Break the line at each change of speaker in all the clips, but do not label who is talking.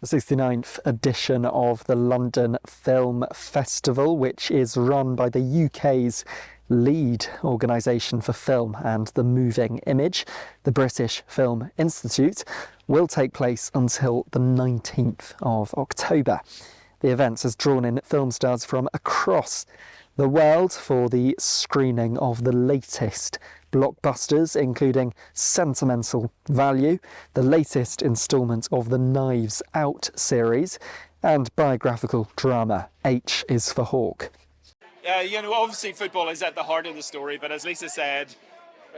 The 69th edition of the London Film Festival, which is run by the UK's lead organisation for film and the moving image, the British Film Institute, will take place until the 19th of October. The event has drawn in film stars from across the world for the screening of the latest blockbusters, including Sentimental Value, the latest instalment of the Knives Out series, and biographical drama H is for Hawk.
Obviously football is at the heart of the story, but as Lisa said,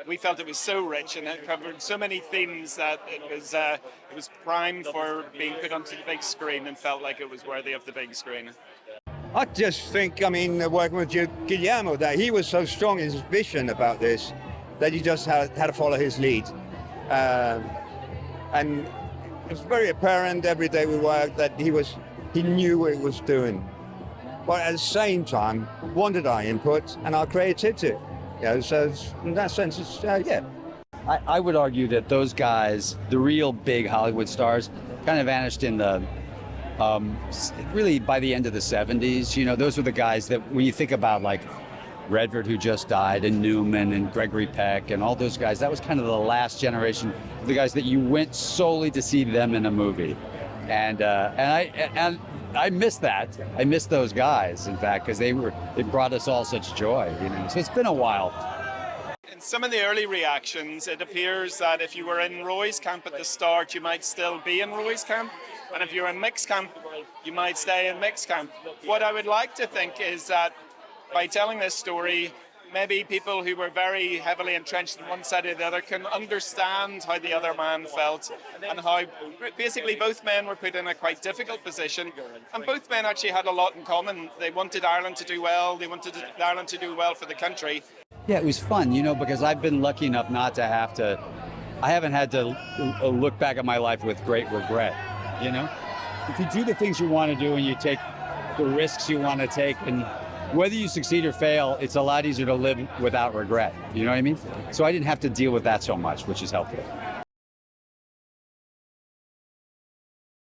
we felt it was so rich and it covered so many themes that it was primed for being put onto the big screen and felt like it was worthy of the big screen.
I just think, working with Guillermo, that he was so strong in his vision about this that you just had to follow his lead. And it was very apparent every day we worked that he knew what he was doing. But at the same time, wanted our input and our creativity. So in that sense,
I would argue that those guys, the real big Hollywood stars, kind of vanished in the really by the end of the 70s. Those were the guys that when you think about like Redford, who just died, and Newman and Gregory Peck and all those guys, that was kind of the last generation of the guys that you went solely to see them in a movie. And I miss that. I miss those guys, in fact, because it brought us all such joy. So it's been a while.
In some of the early reactions, it appears that if you were in Roy's camp at the start, you might still be in Roy's camp. And if you're in mixed camp, you might stay in mixed camp. What I would like to think is that by telling this story, maybe people who were very heavily entrenched in one side or the other can understand how the other man felt and how basically both men were put in a quite difficult position. And both men actually had a lot in common. They wanted Ireland to do well. They wanted Ireland to do well for the country.
Yeah, it was fun, because I've been lucky enough not to I haven't had to look back at my life with great regret, If you do the things you want to do and you take the risks you want to take, and whether you succeed or fail, it's a lot easier to live without regret, you know what I mean? So I didn't have to deal with that so much, which is helpful.